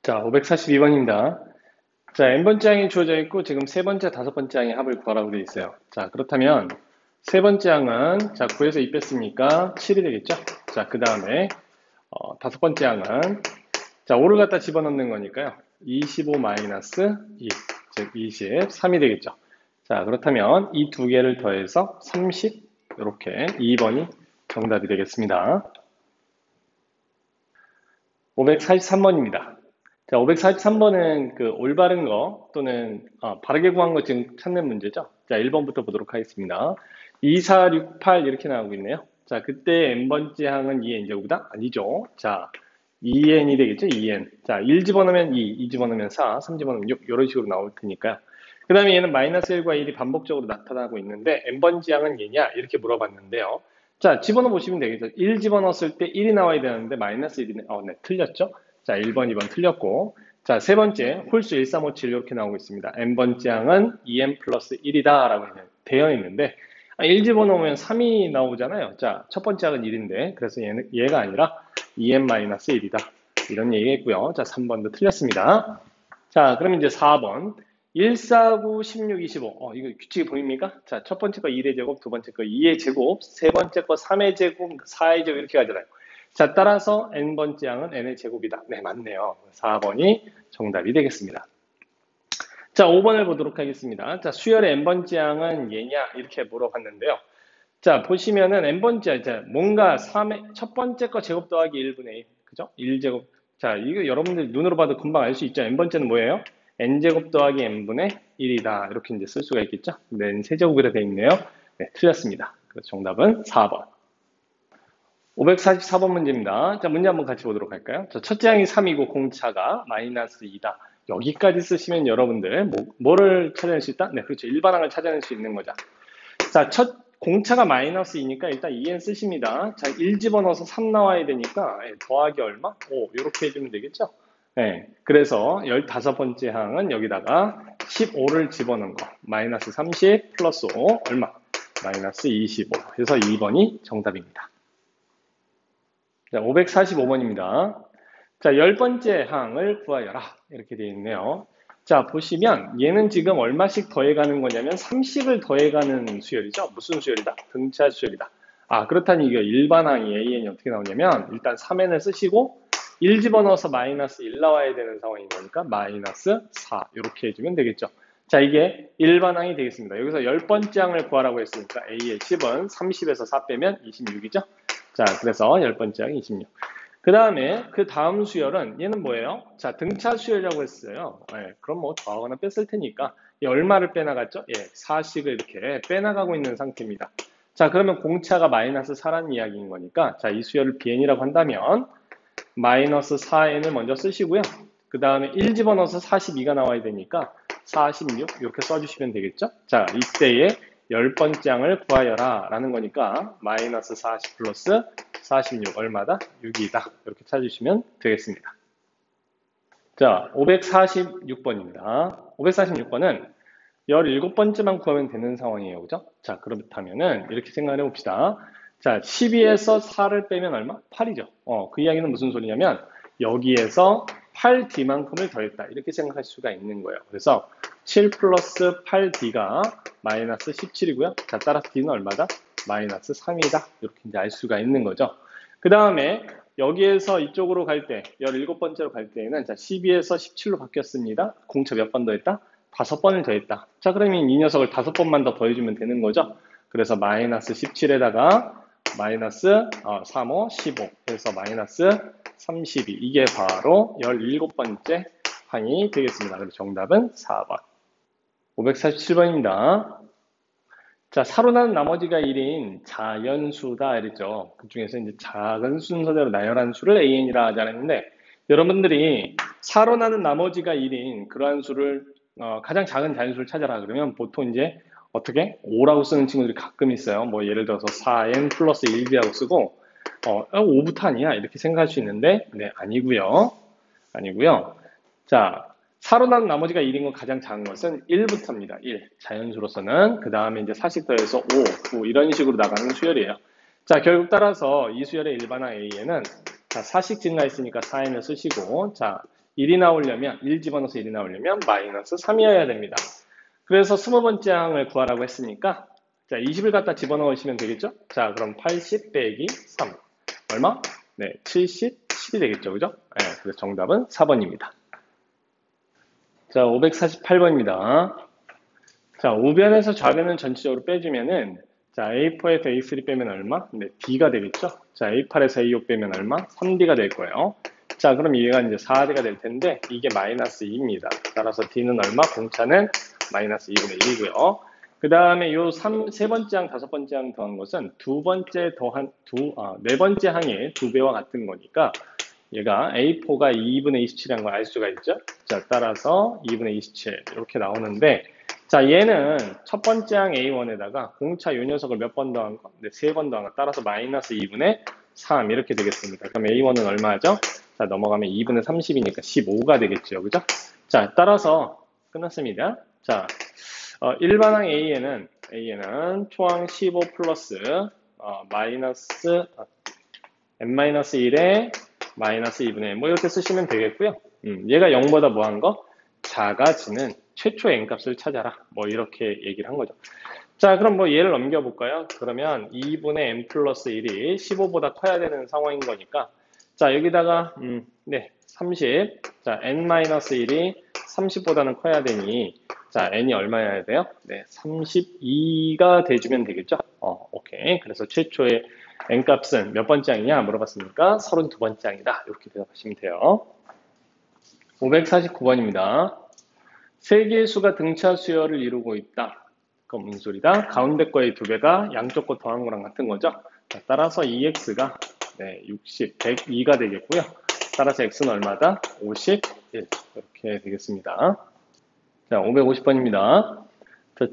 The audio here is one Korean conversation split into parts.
자, 542번입니다. 자, n번째 항이 주어져 있고 지금 세 번째, 다섯 번째 항의 합을 구하라고 되어 있어요. 자, 그렇다면 세 번째 항은 자, 9에서 2 뺐으니까 7이 되겠죠? 자, 그 다음에 다섯 번째 항은 자, 5를 갖다 집어넣는 거니까요. 25 마이너스 2, 즉 23이 되겠죠. 자, 그렇다면 이 두 개를 더해서 30, 이렇게 2번이 정답이 되겠습니다. 543번입니다. 자, 543번은 그 올바른 거 또는 바르게 구한 거 지금 찾는 문제죠. 자, 1번부터 보도록 하겠습니다. 2, 4, 6, 8 이렇게 나오고 있네요. 자, 그때 n번째 항은 2n제곱이다? 아니죠. 자, 2n이 되겠죠. 2n. 자, 1 집어넣으면 2 집어넣으면 4, 3 집어넣으면 6 이런 식으로 나올 테니까요. 그 다음에 얘는 마이너스 1과 1이 반복적으로 나타나고 있는데 n번째 항은 얘냐? 이렇게 물어봤는데요. 자, 집어넣어 보시면 되겠죠. 1 집어넣었을 때 1이 나와야 되는데 마이너스 1이네. 네, 틀렸죠. 자, 1번, 2번 틀렸고. 자, 세 번째, 홀수 1, 3, 5, 7 이렇게 나오고 있습니다. n번째 항은 2n 플러스 1이다 라고 되어 있는데 1 집어넣으면 3이 나오잖아요. 자, 첫 번째 항은 1인데 그래서 얘가 아니라 2n 마이너스 1이다. 이런 얘기겠고요. 자, 3번도 틀렸습니다. 자, 그럼 이제 4번. 1, 4, 9, 16, 25. 이거 규칙이 보입니까? 자, 첫 번째 거 1의 제곱, 두 번째 거 2의 제곱, 세 번째 거 3의 제곱, 4의 제곱 이렇게 가잖아요. 자, 따라서 n번째 항은 n의 제곱이다. 네, 맞네요. 4번이 정답이 되겠습니다. 자, 5번을 보도록 하겠습니다. 자, 수열의 n번째 항은 얘냐? 이렇게 물어봤는데요. 자, 보시면은 n번째, 자, 뭔가 3의, 첫 번째 거 제곱 더하기 1분의 1. 그죠? 1제곱. 자, 이거 여러분들 눈으로 봐도 금방 알 수 있죠? n번째는 뭐예요? n제곱 더하기 n분의 1이다. 이렇게 이제 쓸 수가 있겠죠? 네, n세제곱이라 되어 있네요. 네, 틀렸습니다. 그래서 정답은 4번. 544번 문제입니다. 자, 문제 한번 같이 보도록 할까요? 자, 첫째 항이 3이고 공차가 마이너스 2다. 여기까지 쓰시면 여러분들 뭐를 찾아낼 수 있다? 네, 그렇죠. 일반항을 찾아낼 수 있는 거죠. 자, 공차가 마이너스 2니까 일단 2n 쓰십니다. 자, 1 집어넣어서 3 나와야 되니까 더하기 얼마? 5 이렇게 해주면 되겠죠? 네, 그래서 15번째 항은 여기다가 15를 집어넣은 거 마이너스 30 플러스 5 얼마? 마이너스 25 그래서 2번이 정답입니다. 자, 545번입니다. 자, 10번째 항을 구하여라. 이렇게 되어 있네요. 자, 보시면 얘는 지금 얼마씩 더해가는 거냐면 30을 더해가는 수열이죠. 무슨 수열이다? 등차 수열이다. 그렇다니 이거 일반항이 AN이 어떻게 나오냐면 일단 3n을 쓰시고 1 집어넣어서 마이너스 1 나와야 되는 상황인 거니까 마이너스 4 이렇게 해주면 되겠죠. 자, 이게 일반항이 되겠습니다. 여기서 10번째 항을 구하라고 했으니까 A의 10은 30에서 4 빼면 26이죠. 자, 그래서 10번째 항이 26. 그 다음에 그 다음 수열은 얘는 뭐예요? 자, 등차 수열이라고 했어요. 그럼 뭐 더하거나 뺐을 테니까 얼마를 빼나갔죠? 4씩을 이렇게 빼나가고 있는 상태입니다. 자, 그러면 공차가 마이너스 4라는 이야기인 거니까 자, 이 수열을 bn이라고 한다면 마이너스 4n을 먼저 쓰시고요. 그 다음에 1 집어넣어서 42가 나와야 되니까 46 이렇게 써주시면 되겠죠? 자, 이때에 10번째 항을 구하여라 라는 거니까 마이너스 40 플러스 46 얼마다? 6이다. 이렇게 찾으시면 되겠습니다. 자, 546번입니다. 546번은 17번째만 구하면 되는 상황이에요. 그죠? 자, 그렇다면은 이렇게 생각해 봅시다. 자, 12에서 4를 빼면 얼마? 8이죠. 그 이야기는 무슨 소리냐면 여기에서 8D만큼을 더했다. 이렇게 생각할 수가 있는 거예요. 그래서 7 플러스 8D가 마이너스 17이고요. 자, 따라서 D는 얼마다? 마이너스 3이다. 이렇게 이제 알 수가 있는 거죠. 그 다음에 여기에서 이쪽으로 갈 때, 17번째로 갈 때에는 자, 12에서 17로 바뀌었습니다. 공차 몇 번 더했다? 5번을 더했다. 자, 그러면 이 녀석을 5번만 더 더해주면 되는 거죠. 그래서 마이너스 17에다가 마이너스 3, 5, 15 그래서 마이너스 32 이게 바로 17번째 항이 되겠습니다. 그래서 정답은 4번. 547번입니다. 자, 사로 나는 나머지가 1인 자연수다 이랬죠. 그 중에서 이제 작은 순서대로 나열한 수를 AN이라 하지 않았는데 여러분들이 사로 나는 나머지가 1인 그러한 수를 가장 작은 자연수를 찾아라 그러면 보통 이제 어떻게? 5라고 쓰는 친구들이 가끔 있어요. 뭐 예를 들어서 4n 플러스 1b라고 쓰고 5부터 아니야 이렇게 생각할 수 있는데 네, 아니고요. 자, 사로 나는 나머지가 1인 건 가장 작은 것은 1부터입니다. 1. 자연수로서는 그 다음에 이제 4씩 더해서 5, 9 이런 식으로 나가는 수열이에요. 자, 결국 따라서 이 수열의 일반항 A에는 자, 4씩 증가했으니까 4n을 쓰시고 자, 1이 나오려면 1 집어넣어서 1이 나오려면 마이너스 3이어야 됩니다. 그래서 20번째 항을 구하라고 했으니까 자 20을 갖다 집어넣으시면 되겠죠? 자 그럼 80 빼기 3 얼마? 네 70, 10이 되겠죠, 그죠? 네, 그래서 정답은 4번입니다. 자 548번입니다. 자 우변에서 좌변을 전체적으로 빼주면은 자 A4에서 A3 빼면 얼마? 네 D가 되겠죠? 자 A8에서 A5 빼면 얼마? 3D가 될 거예요. 자 그럼 얘가 이제 4D가 될 텐데 이게 마이너스 2입니다. 따라서 D는 얼마? 공차는 마이너스 2분의 1이고요. 그 다음에 요 세 번째 항, 다섯 번째 항 더한 것은 네 번째 항의 2배와 같은 거니까 얘가 A4가 2분의 27이라는 걸 알 수가 있죠. 자 따라서 2분의 27 이렇게 나오는데 자 얘는 첫 번째 항 A1에다가 공차 요 녀석을 몇 번 더한 거? 네, 3번 더한 거. 따라서 마이너스 2분의 3 이렇게 되겠습니다. 그럼 A1은 얼마죠? 자 넘어가면 2분의 30이니까 15가 되겠죠. 그죠? 자 따라서 끝났습니다. 자 일반항 A에는 초항 15 플러스 마이너스 n-1에 마이너스 2분의 1 뭐 이렇게 쓰시면 되겠고요. 얘가 0보다 뭐한 거? 작아지는 최초 n값을 찾아라. 뭐 이렇게 얘기를 한 거죠. 자 그럼 뭐 얘를 넘겨볼까요? 그러면 2분의 n 플러스 1이 15보다 커야 되는 상황인 거니까 자 여기다가 네 30. 자 n-1이 30보다는 커야 되니 자 n이 얼마여야 돼요? 네 32가 돼주면 되겠죠? 오케이. 그래서 최초의 n값은 몇 번째 항이냐 물어봤으니까 32번째 항이다. 이렇게 대답하시면 돼요. 549번입니다. 세 개의 수가 등차 수열을 이루고 있다. 그건 무슨 소리다? 가운데 거의 2배가 양쪽 거 더한 거랑 같은 거죠. 자, 따라서 2x가 60, 102가 되겠고요. 따라서 x는 얼마다? 51 이렇게 되겠습니다. 자, 550번입니다.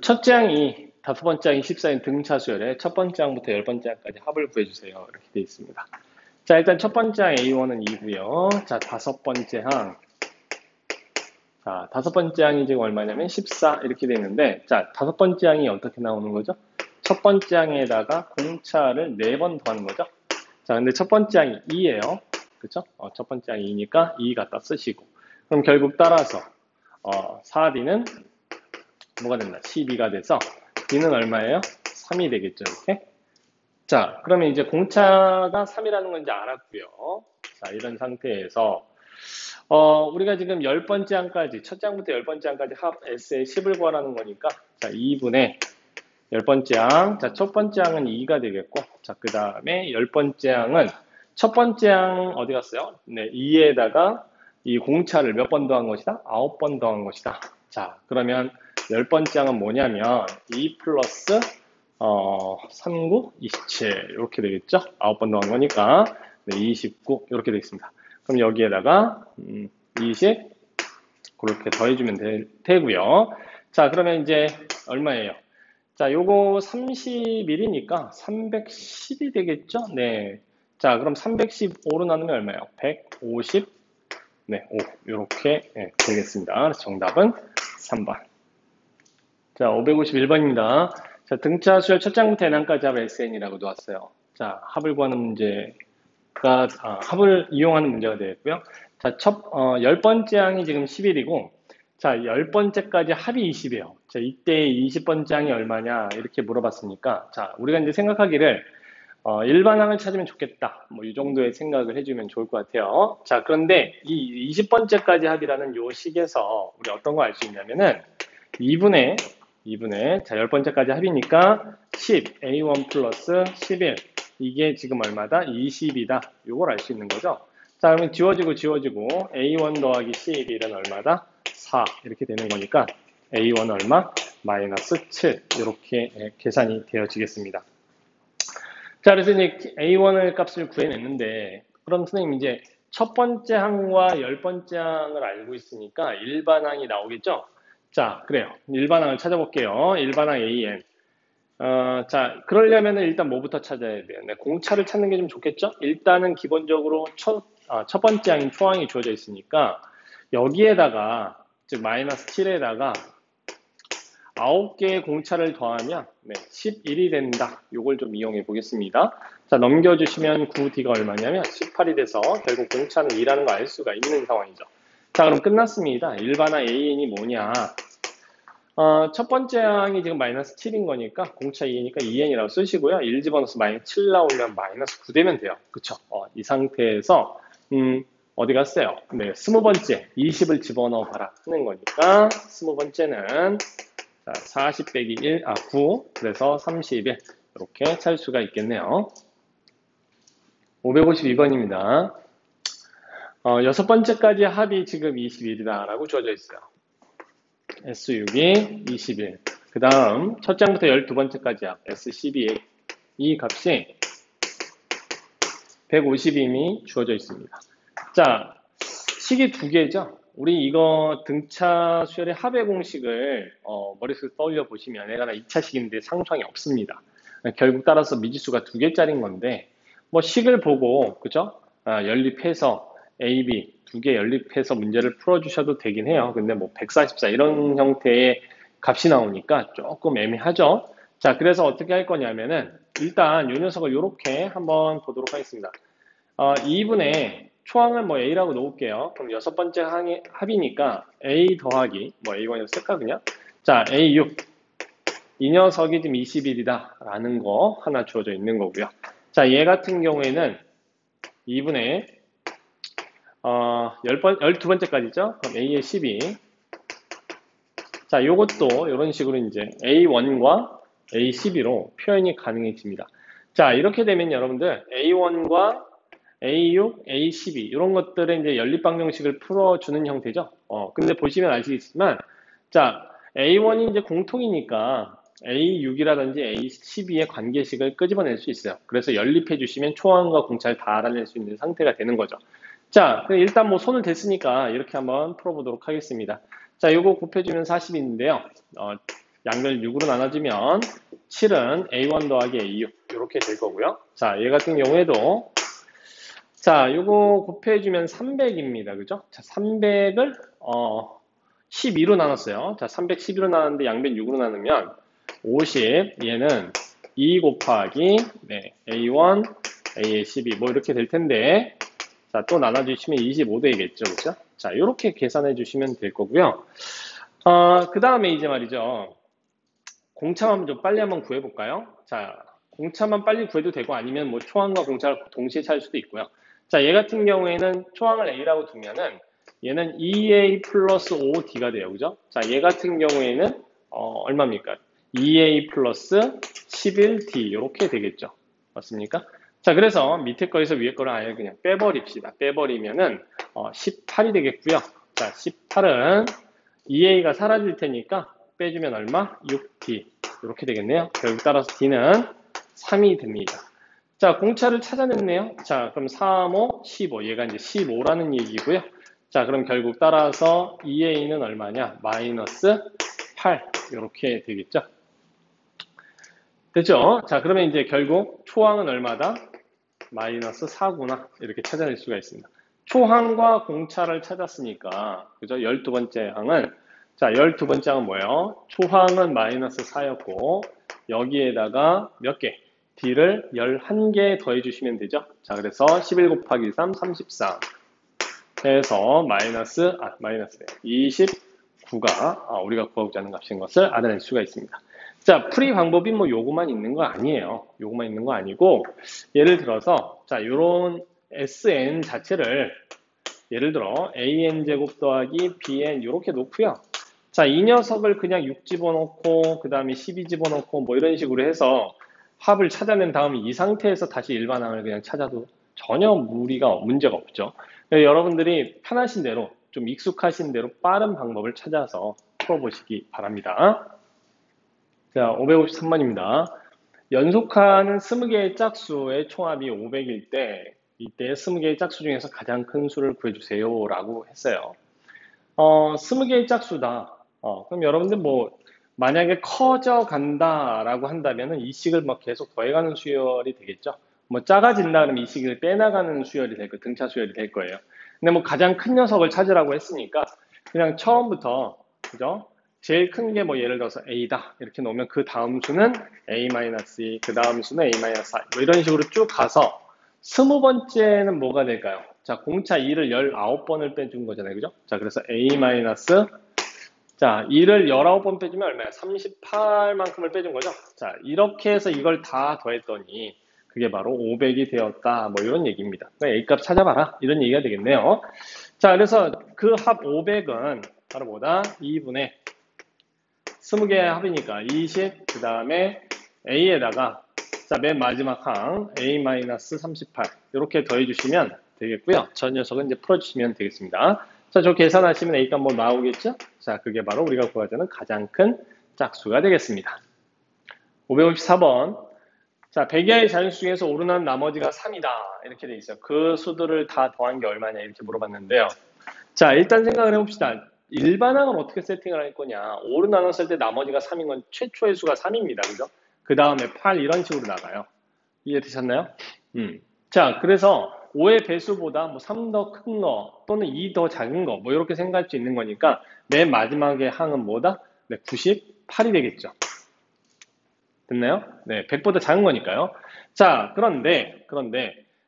첫째 항이 다섯 번째 항이 14인 등차 수열에 첫 번째 항부터 10번째 항까지 합을 구해주세요. 이렇게 되어 있습니다. 자, 일단 첫 번째 항 A1은 2고요. 자, 다섯 번째 항. 자, 다섯 번째 항이 지금 얼마냐면 14 이렇게 되어 있는데 자, 다섯 번째 항이 어떻게 나오는 거죠? 첫 번째 항에다가 공차를 4번 더하는 거죠. 자, 근데 첫 번째 항이 2예요. 그쵸? 첫 번째 항이 2니까 2 갖다 쓰시고 그럼 결국 따라서 4D는 뭐가 된다? 12가 돼서 D는 얼마예요? 3이 되겠죠, 이렇게. 자, 그러면 이제 공차가 3이라는 건 이제 알았고요. 자, 이런 상태에서 우리가 지금 10번째 항까지, 첫째 항부터 10번째 항까지 합 S의 10을 구하라는 거니까 자, 2분의 10번째 항, 자, 첫 번째 항은 2가 되겠고 자, 그 다음에 10번째 항은 첫 번째 항 어디 갔어요? 네, 2에다가 이 공차를 몇 번 더한 것이다? 9번 더한 것이다. 자, 그러면 10번째 항은 뭐냐면 2 플러스 39, 27 이렇게 되겠죠? 9번 더한 거니까 네, 29 이렇게 되겠습니다. 그럼 여기에다가 20 그렇게 더해주면 되고요. 자, 그러면 이제 얼마예요? 자, 요거 31이니까 310이 되겠죠? 네. 자, 그럼 315로 나누면 얼마예요? 150, 네, 5 이렇게 되겠습니다. 그래서 정답은 3번. 자, 551번입니다. 자, 등차 수열 첫 장부터 n항까지 합 SN이라고 놓았어요. 자, 합을 구하는 문제가, 합을 이용하는 문제가 되겠고요. 자, 10번째 항이 지금 11이고, 자, 10번째까지 합이 20이에요. 자, 이때 20번째 항이 얼마냐, 이렇게 물어봤으니까, 자, 우리가 이제 생각하기를, 일반항을 찾으면 좋겠다. 뭐, 이 정도의 생각을 해주면 좋을 것 같아요. 자, 그런데 이 20번째까지 합이라는 요 식에서 우리 어떤 거 알 수 있냐면은, 2분의 자 10번째까지 합이니까 10 A1 플러스 11 이게 지금 얼마다? 20이다. 요걸 알 수 있는 거죠. 자 그러면 지워지고 A1 더하기 11은 얼마다? 4 이렇게 되는 거니까 A1 얼마? 마이너스 7 이렇게 계산이 되어지겠습니다. 자 그래서 이제 A1의 값을 구해냈는데 그럼 선생님 이제 첫 번째 항과 10번째 항을 알고 있으니까 일반항이 나오겠죠? 자, 그래요. 일반항을 찾아볼게요. 일반항 AN. 자, 그러려면 일단 뭐부터 찾아야 돼요? 네, 공차를 찾는 게 좀 좋겠죠? 일단은 기본적으로 첫 번째 항인 초항이 주어져 있으니까 여기에다가, 즉 마이너스 7에다가 9개의 공차를 더하면 11이 된다. 요걸 좀 이용해 보겠습니다. 자, 넘겨주시면 9D가 얼마냐면 18이 돼서 결국 공차는 2라는 거 알 수가 있는 상황이죠. 자, 그럼 끝났습니다. 일반항 AN이 뭐냐? 첫 번째 항이 지금 마이너스 7인 거니까 공차 2니까 2n이라고 쓰시고요. 1 집어넣어서 마이너스 7 나오면 마이너스 9 되면 돼요. 그쵸? 이 상태에서 어디 갔어요? 네, 20번째 20을 집어넣어 봐라 하는 거니까 20번째는 자, 40 빼기 1, 9 그래서 31 이렇게 찾을 수가 있겠네요. 552번입니다. 여섯 번째까지 합이 지금 21이다라고 주어져 있어요. S6이 21. 그 다음 첫 장부터 12번째까지야. S12의 이 값이 150임이 주어져 있습니다. 자, 식이 두 개죠. 우리 이거 등차 수열의 합의 공식을 머릿속에 떠올려 보시면 얘가 2차식인데 상수항이 없습니다. 결국 따라서 미지수가 두 개짜리인 건데 뭐 식을 보고 그죠? 연립해서 A, B 두 개 연립해서 문제를 풀어주셔도 되긴 해요. 근데 뭐 144 이런 형태의 값이 나오니까 조금 애매하죠. 자, 그래서 어떻게 할 거냐면은 일단 이 녀석을 이렇게 한번 보도록 하겠습니다. 2분의 초항을 뭐 A라고 놓을게요. 그럼 여섯 번째 합이니까 A 더하기 뭐 A1이라고 쓸까 그냥? 자, A6 이 녀석이 지금 21이다 라는 거 하나 주어져 있는 거고요. 자, 얘 같은 경우에는 2분의 12번째까지죠. 그럼 A의 12. 자, 요것도 이런 식으로 이제 A1과 A12로 표현이 가능해집니다. 자, 이렇게 되면 여러분들 A1과 A6, A12 이런 것들의 이제 연립방정식을 풀어주는 형태죠. 근데 보시면 아시겠지만 자, A1이 이제 공통이니까 A6이라든지 A12의 관계식을 끄집어낼 수 있어요. 그래서 연립해 주시면 초항과 공차를 다 알아낼 수 있는 상태가 되는 거죠. 자, 일단 뭐 손을 댔으니까 이렇게 한번 풀어보도록 하겠습니다. 자, 요거 곱해주면 40인데요. 양변 6으로 나눠주면 7은 A1 더하기 A6 이렇게 될 거고요. 자, 얘 같은 경우에도 자, 요거 곱해주면 300입니다. 그죠? 자, 300을 12로 나눴어요. 자, 312로 나눴는데 양변 6으로 나누면 50, 얘는 2 곱하기 네, A1, A의 12 뭐 이렇게 될 텐데 자, 또 나눠주시면 25 되겠죠. 그죠? 자, 이렇게 계산해 주시면 될 거고요. 그 다음에 이제 말이죠. 공차만 좀 빨리 한번 구해볼까요? 자, 공차만 빨리 구해도 되고 아니면 뭐 초항과 공차를 동시에 찾을 수도 있고요. 자, 얘 같은 경우에는 초항을 A라고 두면은 얘는 2A 플러스 5D가 돼요. 그죠? 자, 얘 같은 경우에는 얼마입니까? 2A 플러스 11D 이렇게 되겠죠. 맞습니까? 자, 그래서 밑에 거에서 위에 거를 아예 그냥 빼버립시다. 빼버리면은 18이 되겠고요. 자, 18은 2A가 사라질 테니까 빼주면 얼마? 6D 이렇게 되겠네요. 결국 따라서 D는 3이 됩니다. 자, 공차를 찾아냈네요. 자, 그럼 3, 5, 15 얘가 이제 15라는 얘기고요. 자, 그럼 결국 따라서 2A는 얼마냐? 마이너스 8 이렇게 되겠죠. 됐죠? 자, 그러면 이제 결국 초항은 얼마다? 마이너스 4구나 이렇게 찾아낼 수가 있습니다. 초항과 공차를 찾았으니까 그죠? 12번째 항은 자, 12번째 항은 뭐예요? 초항은 마이너스 4였고 여기에다가 몇 개? D를 11개 더해 주시면 되죠. 자, 그래서 11 곱하기 3, 33 해서 마이너스 29가 우리가 구하고자 하는 값인 것을 알아낼 수가 있습니다. 자, 풀이 방법이 뭐 요거만 있는 거 아니에요. 요거만 있는 거 아니고 예를 들어서 자, 요런 SN 자체를 예를 들어 AN제곱 더하기 BN 이렇게 놓고요. 자, 이 녀석을 그냥 6 집어넣고 그 다음에 12 집어넣고 뭐 이런 식으로 해서 합을 찾아낸 다음에 이 상태에서 다시 일반항을 그냥 찾아도 전혀 문제가 없죠. 여러분들이 편하신 대로 좀 익숙하신 대로 빠른 방법을 찾아서 풀어보시기 바랍니다. 자, 553번입니다. 연속하는 20개의 짝수의 총합이 500일 때 이때 20개의 짝수 중에서 가장 큰 수를 구해주세요 라고 했어요. 20개의 짝수다. 그럼 여러분들 뭐 만약에 커져 간다라고 한다면은 이 식을 막 계속 더해가는 수열이 되겠죠. 뭐 작아진다 그러면 이 식을 빼나가는 수열이 될 거예요. 등차 수열이 될 거예요. 근데 뭐 가장 큰 녀석을 찾으라고 했으니까 그냥 처음부터 그죠? 제일 큰 게 뭐 예를 들어서 A다 이렇게 놓으면 그 다음 수는 A-2, 그 다음 수는 A-4 뭐 이런 식으로 쭉 가서 20번째는 뭐가 될까요? 자, 공차 2를 19번을 빼준 거잖아요. 그죠? 자, 그래서 A 마이너스, 자, 2를 19번 빼주면 얼마야? 38만큼을 빼준 거죠? 자, 이렇게 해서 이걸 다 더했더니, 그게 바로 500이 되었다. 뭐 이런 얘기입니다. A값 찾아봐라. 이런 얘기가 되겠네요. 자, 그래서 그 합 500은 바로 뭐다? 2분의 20개의 합이니까 20, 그 다음에 A에다가, 자, 맨 마지막 항, A-38. 이렇게 더해주시면 되겠고요. 저 녀석은 이제 풀어주시면 되겠습니다. 자, 저 계산하시면 A값 뭐 나오겠죠? 자, 그게 바로 우리가 구하자는 가장 큰 짝수가 되겠습니다. 554번. 자, 100이하의 자연수 중에서 오르는 나머지가 3이다. 이렇게 돼 있어요. 그 수들을 다 더한 게 얼마냐 이렇게 물어봤는데요. 자, 일단 생각을 해봅시다. 일반항을 어떻게 세팅을 할 거냐. 5로 나눴을 때 나머지가 3인 건 최초의 수가 3입니다. 그죠? 그 다음에 8 이런 식으로 나가요. 이해되셨나요? 자, 그래서 5의 배수보다 뭐 3 더 큰 거 또는 2 더 작은 거 뭐 이렇게 생각할 수 있는 거니까 맨 마지막의 항은 뭐다? 네, 98이 되겠죠. 됐나요? 네, 100보다 작은 거니까요. 자, 그런데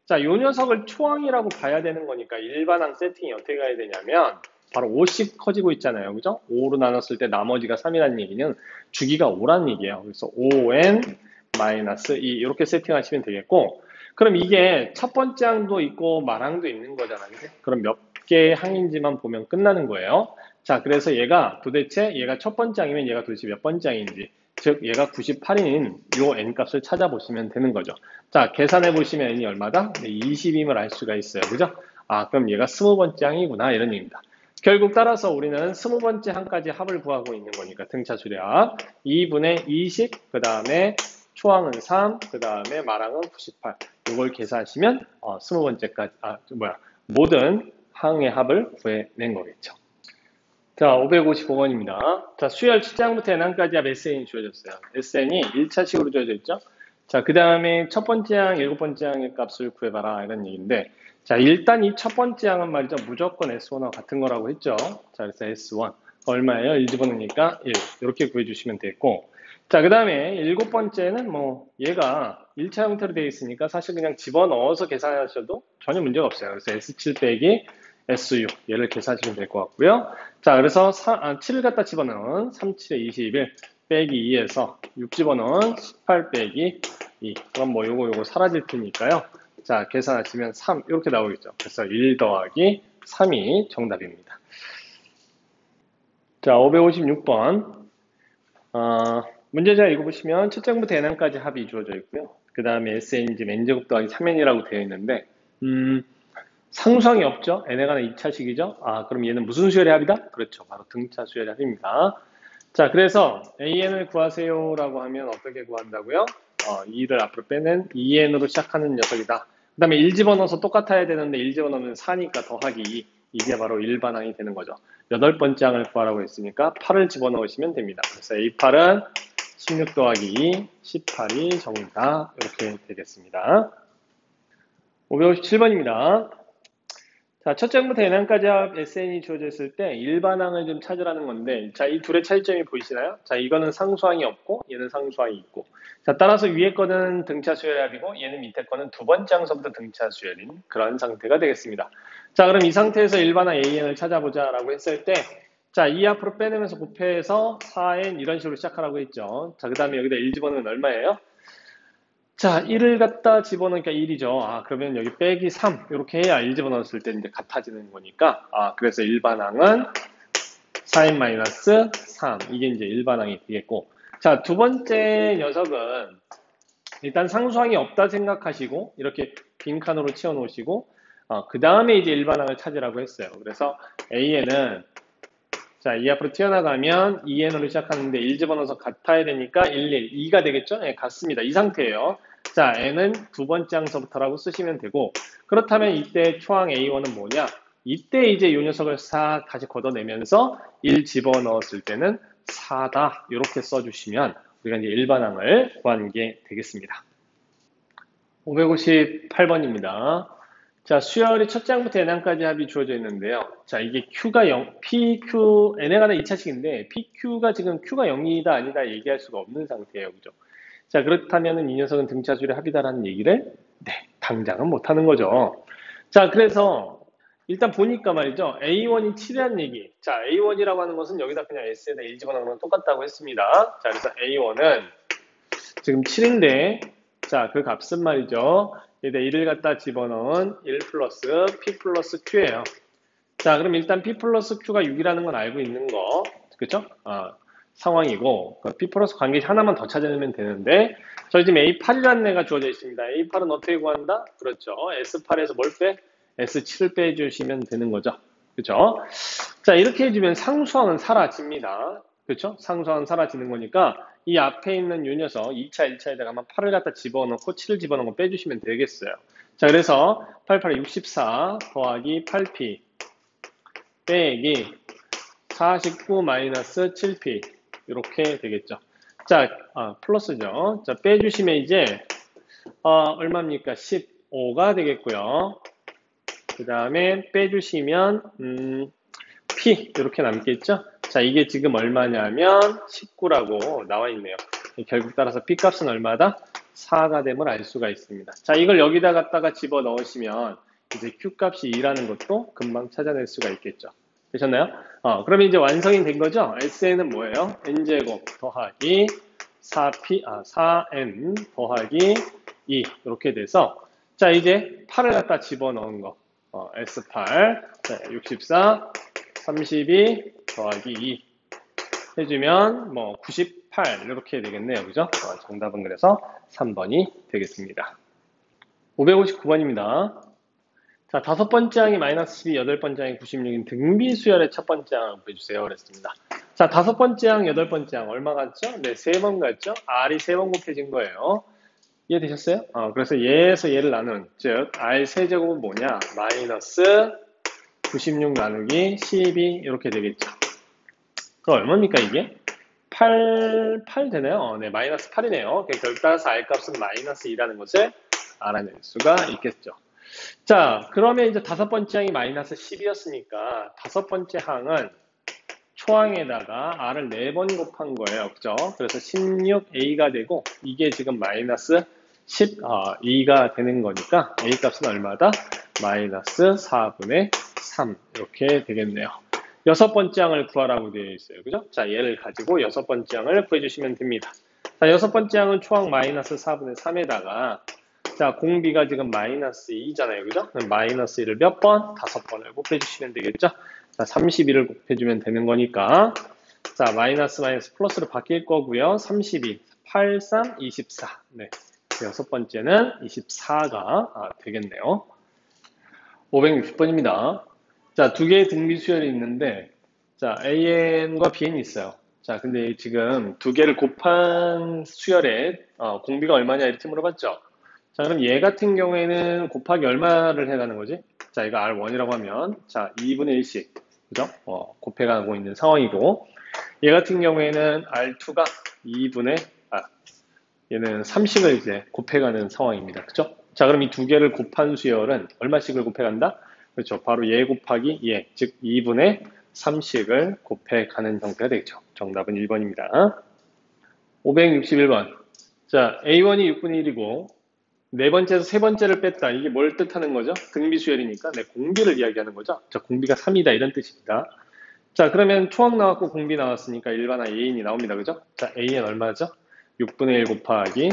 자, 요 녀석을 초항이라고 봐야 되는 거니까 일반항 세팅이 어떻게 가야 되냐면 바로 5씩 커지고 있잖아요. 그죠? 5로 나눴을 때 나머지가 3이라는 얘기는 주기가 5라는 얘기예요. 그래서 5n-2 이렇게 세팅하시면 되겠고, 그럼 이게 첫 번째 항도 있고 말항도 있는 거잖아요. 그죠? 그럼 몇 개의 항인지만 보면 끝나는 거예요. 자, 그래서 얘가 첫 번째 항이면 얘가 도대체 몇 번째 항인지, 즉 얘가 98인 요 n값을 찾아보시면 되는 거죠. 자, 계산해 보시면 n이 얼마다? 네, 20임을 알 수가 있어요. 그죠? 아, 그럼 얘가 20번째 항이구나 이런 얘기입니다. 결국 따라서 우리는 20번째 항까지 합을 구하고 있는 거니까 등차 수량 2분의 20, 그 다음에 초항은 3, 그 다음에 말항은 98. 이걸 계산하시면 20번째까지 모든 항의 합을 구해낸 거겠죠. 자, 555번입니다. 자, 수열 7장부터 n항까지 합 SN이 주어졌어요. SN이 1차식으로 주어져 있죠. 자, 그 다음에 첫 번째 항, 7번째 항의 값을 구해봐라 이런 얘기인데, 자, 일단 이 첫 번째 항은 말이죠. 무조건 S1와 같은 거라고 했죠. 자, 그래서 S1 얼마예요? 1 집어넣으니까 1 이렇게 구해주시면 되고, 자, 그 다음에 7번째는 뭐 얘가 1차 형태로 되어 있으니까 사실 그냥 집어넣어서 계산하셔도 전혀 문제가 없어요. 그래서 S7 빼기 S6 얘를 계산하시면 될 것 같고요. 자, 그래서 7을 갖다 집어넣은 3, 7에 21 빼기 2에서 6 집어넣은 18 빼기 2. 그럼 뭐 요거 사라질 테니까요. 자, 계산하시면 3 이렇게 나오겠죠. 그래서 1 더하기 3이 정답입니다. 자, 556번. 문제자 읽어보시면 첫 장부터 n항까지 합이 주어져 있고요. 그 다음에 SN이지 n제곱 더하기 3n이라고 되어 있는데 상수항이 없죠? n에 관한 2차식이죠? 아, 그럼 얘는 무슨 수열의 합이다? 그렇죠. 바로 등차 수열의 합입니다. 자, 그래서 an을 구하세요라고 하면 어떻게 구한다고요? 2를 앞으로 빼는 2n으로 시작하는 녀석이다. 그 다음에 1 집어넣어서 똑같아야 되는데 1 집어넣으면 4니까 더하기 2. 이게 바로 일반항이 되는 거죠. 8번째 항을 구하라고 했으니까 8을 집어넣으시면 됩니다. 그래서 A8은 16 더하기 2, 18이 정답. 이렇게 되겠습니다. 557번입니다. 자, 첫 장부터 n항까지 합 SN이 주어져 있을 때 일반항을 좀 찾으라는 건데, 자, 이 둘의 차이점이 보이시나요? 자, 이거는 상수항이 없고 얘는 상수항이 있고, 자, 따라서 위에 거는 등차 수열의 합이고 얘는 밑에 거는 두 번째 항서부터 등차 수열인 그런 상태가 되겠습니다. 자, 그럼 이 상태에서 일반항 AN을 찾아보자라고 했을 때, 자, 2 앞으로 빼내면서 곱해서 4n 이런 식으로 시작하라고 했죠. 자, 그 다음에 여기다 1 집어넣으면 얼마예요? 자, 1을 갖다 집어넣으니까 1이죠. 아, 그러면 여기 빼기 3 이렇게 해야 1 집어넣었을 때 이제 같아지는 거니까, 그래서 일반항은 4n-3 이게 이제 일반항이 되겠고, 자, 두 번째 녀석은 일단 상수항이 없다 생각하시고 이렇게 빈칸으로 채워 놓으시고 그 다음에 이제 일반항을 찾으라고 했어요. 그래서 AN은 자, 이 앞으로 튀어나가면 2n으로 시작하는데 1 집어넣어서 같아야 되니까 11, 2가 되겠죠? 네, 같습니다. 이 상태예요. 자, n은 두 번째 항서부터라고 쓰시면 되고, 그렇다면 이때 초항 A1은 뭐냐? 이때 이제 이 녀석을 4 다시 걷어내면서 1 집어넣었을 때는 4다. 이렇게 써주시면 우리가 이제 일반항을 구하는 게 되겠습니다. 558번입니다. 자, 수열이 첫 장부터 n항까지 합이 주어져 있는데요. 자, 이게 q가 0, pq, n에 관한 2차식인데 pq가 지금 q가 0이다 아니다 얘기할 수가 없는 상태예요. 그죠? 자, 그렇다면 이 녀석은 등차 수열의 합이다라는 얘기를 당장은 못하는 거죠. 자, 그래서 일단 보니까 말이죠. A1이 7이라는 얘기. 자, A1이라고 하는 것은 여기다 그냥 S에다 1 집어넣으면 똑같다고 했습니다. 자, 그래서 A1은 지금 7인데, 자, 그 값은 말이죠. 여기다 1을 갖다 집어넣은 1 플러스 P 플러스 Q예요. 자, 그럼 일단 P 플러스 Q가 6이라는 건 알고 있는 거. 그쵸? 상황이고, P 플러스 관계 하나만 더 찾아내면 되는데, 저희 지금 A8이라는 애가 주어져 있습니다. A8은 어떻게 구한다? 그렇죠. S8에서 뭘 빼? S7을 빼주시면 되는 거죠. 그쵸? 자, 이렇게 해주면 상수항은 사라집니다. 그쵸? 상수항은 사라지는 거니까, 이 앞에 있는 요 녀석, 2차, 1차에다가 8을 갖다 집어넣고 7을 집어넣은 거 빼주시면 되겠어요. 자, 그래서 88에 64 더하기 8P 빼기 49 마이너스 7P 이렇게 되겠죠. 자, 플러스죠. 자, 빼주시면 이제 얼마입니까? 15가 되겠고요. 그 다음에 빼주시면 P 이렇게 남겠죠. 자, 이게 지금 얼마냐면 19라고 나와 있네요. 결국 따라서 P 값은 얼마다? 4가 됨을 알 수가 있습니다. 자, 이걸 여기다 갖다가 집어 넣으시면 이제 Q 값이 2라는 것도 금방 찾아낼 수가 있겠죠. 되셨나요? 그러면 이제 완성이 된 거죠? SN은 뭐예요? N제곱 더하기 4N 더하기 2 이렇게 돼서 자, 이제 8을 갖다 집어넣은 거 S8 자, 64 32 더하기 2 해주면 뭐 98 이렇게 되겠네요. 그죠? 정답은 그래서 3번이 되겠습니다. 559번입니다. 자, 5번째 항이 마이너스 12, 8번째 항이 96인 등비수열의 첫 번째 항을 보여주세요. 그랬습니다. 자, 5번째 항, 8번째 항 얼마 같죠? 네, 3번 같죠? R이 3번 곱해진 거예요. 이해되셨어요? 그래서 얘에서 얘를 나눈, 즉 R 세제곱은 뭐냐? 마이너스 96 나누기 12 이렇게 되겠죠. 그럼 얼마입니까 이게? 8 되네요. 네, 마이너스 8이네요. 결국 따라서 R 값은 마이너스 2라는 것을 알아낼 수가 있겠죠. 자, 그러면 이제 5번째 항이 마이너스 10이었으니까 5번째 항은 초항에다가 R을 4번 곱한 거예요. 그죠? 그래서 16A가 되고 이게 지금 마이너스 12가 되는 거니까 A 값은 얼마다? 마이너스 4분의 3 이렇게 되겠네요. 6번째 항을 구하라고 되어 있어요. 그죠? 자, 얘를 가지고 6번째 항을 구해주시면 됩니다. 자, 6번째 항은 초항 마이너스 4분의 3에다가 자, 공비가 지금 마이너스 2잖아요. 그죠? 마이너스 1을 몇 번? 5번을 곱해주시면 되겠죠? 자, 31을 곱해주면 되는 거니까 자, 마이너스 플러스로 바뀔 거고요. 32, 8, 3, 24 네, 6번째는 24가 되겠네요. 560번입니다. 자, 두 개의 등비수열이 있는데 자, AN과 BN이 있어요. 자, 근데 지금 두 개를 곱한 수열에 공비가 얼마냐 이렇게 물어봤죠? 자, 그럼 얘 같은 경우에는 곱하기 얼마를 해가는 거지? 자, 이거 R1이라고 하면, 자, 2분의 1씩, 그죠? 곱해가고 있는 상황이고, 얘 같은 경우에는 R2가 2분의, 얘는 3씩을 이제 곱해가는 상황입니다. 그죠? 자, 그럼 이 두 개를 곱한 수열은 얼마씩을 곱해간다? 그렇죠. 바로 얘 곱하기 얘, 즉 2분의 3씩을 곱해가는 형태가 되겠죠. 정답은 1번입니다. 561번. 자, A1이 6분의 1이고, 네 번째에서 세 번째를 뺐다. 이게 뭘 뜻하는 거죠? 등비수열이니까 네, 공비를 이야기하는 거죠. 자, 공비가 3이다 이런 뜻입니다. 자, 그러면 초항 나왔고 공비 나왔으니까 일반화 A인이 나옵니다. 그죠? 자, A는 얼마죠? 6분의 1 곱하기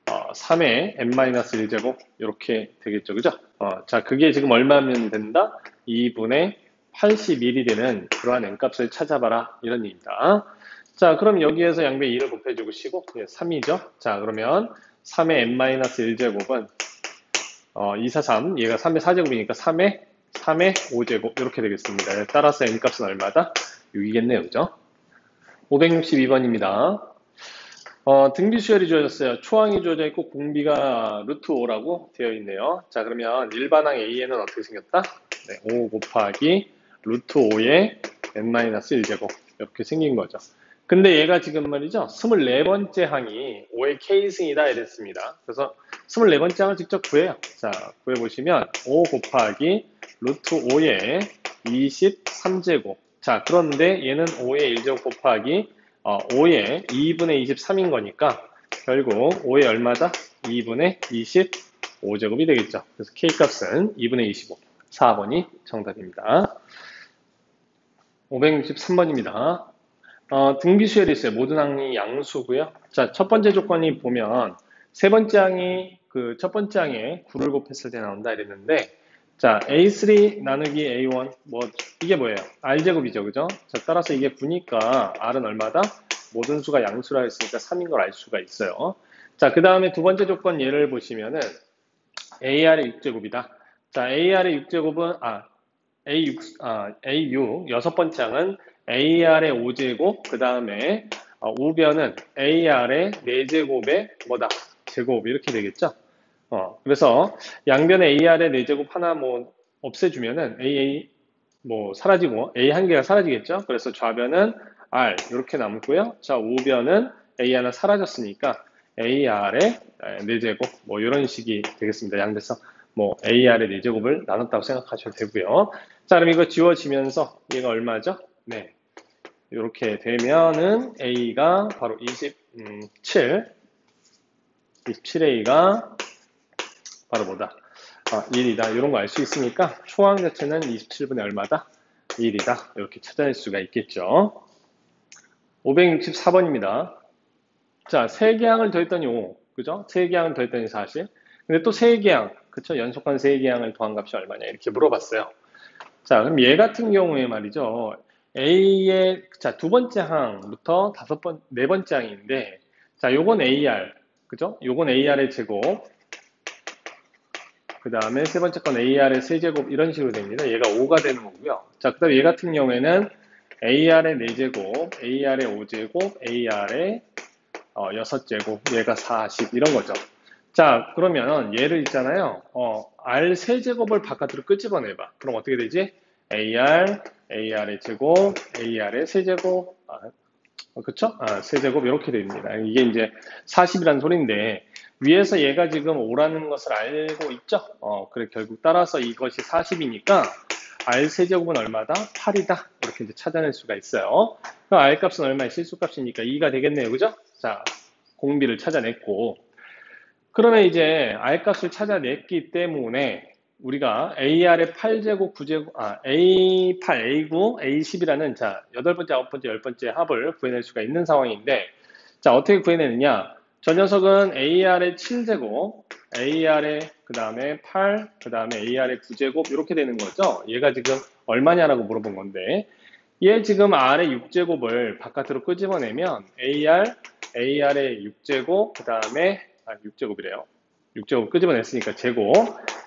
3의 n-1제곱 이렇게 되겠죠. 그죠? 자, 그게 지금 얼마면 된다? 2분의 81이 되는 그러한 n값을 찾아봐라 이런 얘기입니다. 자, 그럼 여기에서 양배 2를 곱해주고 쉬고 3이죠. 자, 그러면 3의 n-1제곱은 2, 4, 3 얘가 3의 4제곱이니까 3의 5제곱 이렇게 되겠습니다. 따라서 n값은 얼마다? 6이겠네요. 그죠? 562번입니다. 등비수열이 주어졌어요. 초항이 주어져 있고 공비가 루트 5라고 되어 있네요. 자, 그러면 일반항 AN은 어떻게 생겼다? 네, 5 곱하기 루트 5의 n-1제곱 이렇게 생긴 거죠. 근데 얘가 지금 말이죠. 24번째 항이 5의 K승이다 이랬습니다. 그래서 24번째 항을 직접 구해요. 자, 구해보시면 5 곱하기 루트 5의 23제곱. 자, 그런데 얘는 5의 1제곱 곱하기 5의 2분의 23인 거니까 결국 5의 얼마다? 2분의 5제곱이 되겠죠. 그래서 K값은 2분의 25, 4번이 정답입니다. 563번입니다. 등비수열이 있어요. 모든 항이 양수고요. 자, 첫 번째 조건이 보면 세 번째 항이 그 첫 번째 항에 9를 곱했을 때 나온다 이랬는데, 자, A3 나누기 A1 뭐 이게 뭐예요? R제곱이죠, 그죠? 자, 따라서 이게 9니까 R은 얼마다? 모든 수가 양수라 했으니까 3인 걸 알 수가 있어요. 자, 그 다음에 두 번째 조건 예를 보시면은 AR의 6제곱이다. 자, AR의 6제곱은 A6 여섯 번째 항은 AR의 5제곱, 그 다음에 우변은 AR의 4제곱의 뭐다? 제곱 이렇게 되겠죠? 그래서 양변에 AR의 4제곱 하나 뭐 없애주면은 AA 뭐 사라지고 A 한 개가 사라지겠죠? 그래서 좌변은 R 이렇게 남고요. 자, 우변은 A 하나 사라졌으니까 AR의 4제곱 뭐 이런 식이 되겠습니다. 양배성 뭐 AR의 4제곱을 나눴다고 생각하셔도 되고요. 자, 그럼 이거 지워지면서 얘가 얼마죠? 네, 이렇게 되면은 A가 바로 27A가 바로 뭐다? 1이다. 이런 거 알 수 있으니까 초항 자체는 27분의 얼마다? 1이다. 이렇게 찾아낼 수가 있겠죠. 564번입니다. 자, 3개 항을 더했더니 5. 그죠? 3개 항을 더했더니 40. 근데 또 3개 항. 그쵸? 연속한 3개 항을 더한 값이 얼마냐? 이렇게 물어봤어요. 자, 그럼 얘 같은 경우에 말이죠. A의, 자, 두 번째 항부터 네 번째 항인데, 자, 요건 AR. 그죠? 요건 AR의 제곱. 그 다음에 세 번째 건 AR의 세제곱 이런 식으로 됩니다. 얘가 5가 되는 거고요. 자, 그 다음에 얘 같은 경우에는 AR의 4제곱, AR의 5제곱, AR의 6제곱, 얘가 40 이런 거죠. 자, 그러면 얘를 있잖아요. R 세제곱을 바깥으로 끄집어내봐. 그럼 어떻게 되지? AR, AR의 제곱, AR의 세제곱, 그쵸? 세제곱 이렇게 됩니다. 이게 이제 40이라는 소리인데 위에서 얘가 지금 5라는 것을 알고 있죠? 그래 결국 따라서 이것이 40이니까 R 세제곱은 얼마다? 8이다. 이렇게 이제 찾아낼 수가 있어요. 그럼 R 값은 얼마야? 실수값이니까 2가 되겠네요. 그죠? 자, 공비를 찾아냈고 그러면 이제 R 값을 찾아냈기 때문에 우리가 AR의 8제곱, 9제곱, A8, A9, A10이라는 자, 8번째, 9번째, 10번째 합을 구해낼 수가 있는 상황인데 자, 어떻게 구해내느냐? 저 녀석은 AR의 7제곱, AR의 그 다음에 8, 그 다음에 AR의 9제곱 이렇게 되는 거죠. 얘가 지금 얼마냐라고 물어본 건데 얘 지금 R의 6제곱을 바깥으로 끄집어내면 AR의 6제곱, 그 다음에 6제곱이래요. 6제곱 끄집어냈으니까 제곱,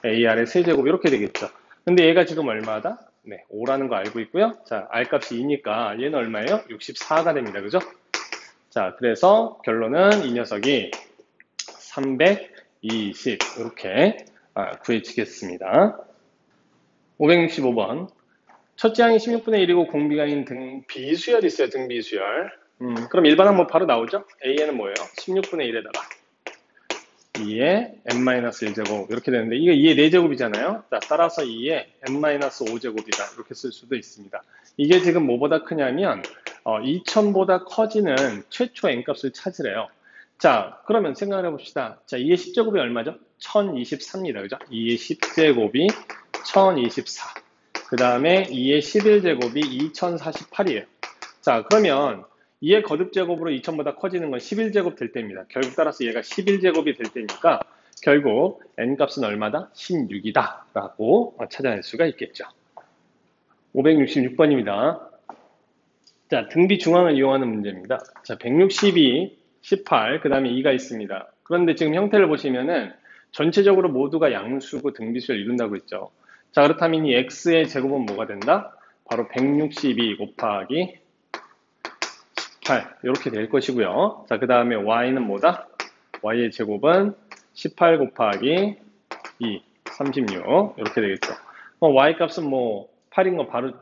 AR의 세제곱 이렇게 되겠죠. 근데 얘가 지금 얼마다? 네, 5라는 거 알고 있고요. 자, R값이 2니까 얘는 얼마예요? 64가 됩니다. 그죠? 자, 그래서 결론은 이 녀석이 320 이렇게 구해지겠습니다. 565번 첫째 항이 16분의 1이고 공비가 있는 등비수열이 있어요. 등비수열. 그럼 일반 항목 바로 나오죠? A에는 뭐예요? 16분의 1에다가 2에 n-1제곱 이렇게 되는데 이게 2의 4제곱이잖아요. 자, 따라서 2에 n-5제곱이다 이렇게 쓸 수도 있습니다. 이게 지금 뭐보다 크냐면 2000보다 커지는 최초 n값을 찾으래요. 자, 그러면 생각을 해봅시다. 자, 2의 10제곱이 얼마죠? 1024입니다. 그죠? 2의 10제곱이 1024. 그 다음에 2의 11제곱이 2048이에요. 자, 그러면 2의 거듭제곱으로 2000보다 커지는 건 11제곱 될 때입니다. 결국 따라서 얘가 11제곱이 될 때니까 결국 n값은 얼마다? 16이다 라고 찾아낼 수가 있겠죠. 566번입니다. 자, 등비 중앙을 이용하는 문제입니다. 자, 162, 18, 그 다음에 2가 있습니다. 그런데 지금 형태를 보시면은 전체적으로 모두가 양수고 등비수를 이룬다고 했죠. 자, 그렇다면 이 x의 제곱은 뭐가 된다? 바로 162 곱하기 18 이렇게 될 것이고요. 자, 그 다음에 y는 뭐다? y의 제곱은 18 곱하기 2, 36 이렇게 되겠죠. y 값은 뭐 8인 거 바로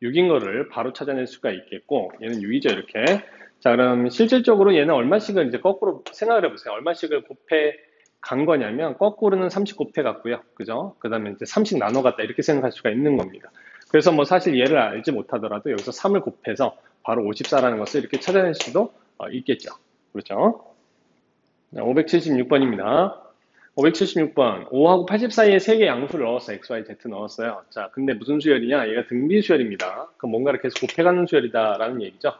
6인 거를 바로 찾아낼 수가 있겠고 얘는 6이죠 이렇게. 자, 그럼 실질적으로 얘는 얼마씩을 이제 거꾸로 생각을 해보세요. 얼마씩을 곱해 간 거냐면 거꾸로는 30 곱해 갔고요. 그죠? 그 다음에 이제 30 나눠 갔다 이렇게 생각할 수가 있는 겁니다. 그래서 뭐 사실 얘를 알지 못하더라도 여기서 3을 곱해서 바로 54라는 것을 이렇게 찾아낼 수도 있겠죠. 그렇죠? 576번입니다. 576번. 5하고 80 사이에 3개 양수를 넣었어. x, y, z 넣었어요. 자, 근데 무슨 수열이냐? 얘가 등비 수열입니다. 그럼 뭔가를 계속 곱해가는 수열이다라는 얘기죠.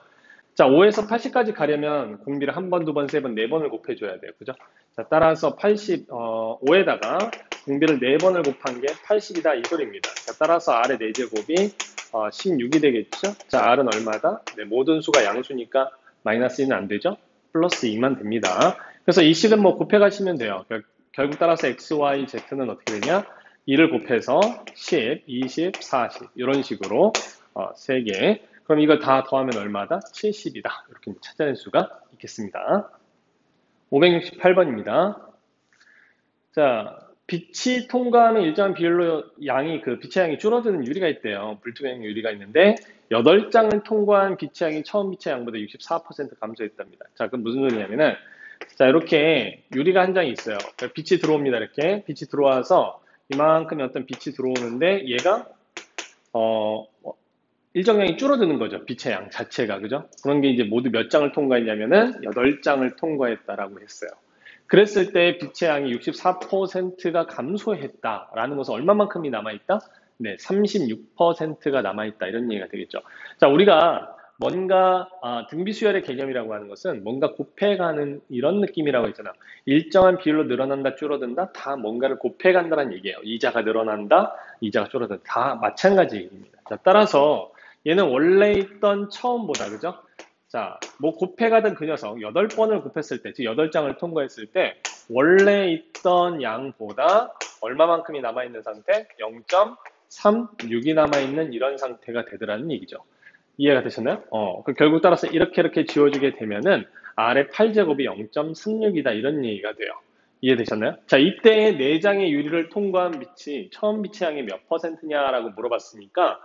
자, 5에서 80까지 가려면 공비를 한 번, 두 번, 세 번, 네 번을 곱해줘야 돼요. 그죠? 자, 따라서 5에다가 공비를 네 번을 곱한 게 80이다. 이 소리입니다. 자, 따라서 R의 4제곱이 16이 되겠죠? 자, R은 얼마다? 네, 모든 수가 양수니까 마이너스 2는 안 되죠? 플러스 2만 됩니다. 그래서 이 식은 뭐 곱해가시면 돼요. 결국 따라서 x, y, z는 어떻게 되냐? 2를 곱해서 10, 20, 40 이런 식으로 3개. 그럼 이걸 다 더하면 얼마다? 70이다. 이렇게 찾아낼 수가 있겠습니다. 568번입니다. 자, 빛이 통과하는 일정한 비율로 빛의 양이 줄어드는 유리가 있대요. 불투명 유리가 있는데 8장을 통과한 빛의 양이 처음 빛의 양보다 64% 감소했답니다. 자, 그럼 무슨 소리냐면은 자, 이렇게 유리가 한 장이 있어요. 빛이 들어옵니다. 이렇게 빛이 들어와서 이만큼의 어떤 빛이 들어오는데 얘가 일정량이 줄어드는 거죠. 빛의 양 자체가. 그죠? 그런 게 이제 모두 몇 장을 통과했냐면은 8장을 통과했다라고 했어요. 그랬을 때 빛의 양이 64%가 감소했다라는 것은 얼마만큼이 남아있다? 네, 36%가 남아있다. 이런 얘기가 되겠죠. 자, 우리가 뭔가 등비수열의 개념이라고 하는 것은 뭔가 곱해가는 이런 느낌이라고 했잖아. 일정한 비율로 늘어난다, 줄어든다, 다 뭔가를 곱해간다는 얘기예요. 이자가 늘어난다, 이자가 줄어든다, 다 마찬가지 얘기입니다. 자, 따라서 얘는 원래 있던 처음보다, 그죠? 자, 뭐 곱해가던 그 녀석 8번을 곱했을 때, 즉 8장을 통과했을 때 원래 있던 양보다 얼마만큼이 남아있는 상태? 0.36이 남아있는 이런 상태가 되더라는 얘기죠. 이해가 되셨나요? 결국 따라서 이렇게 지워주게 되면은 R의 8제곱이 0.36이다 이런 얘기가 돼요. 이해되셨나요? 자, 이때 4장의 유리를 통과한 빛이 처음 빛의 양이 몇 퍼센트냐라고 물어봤으니까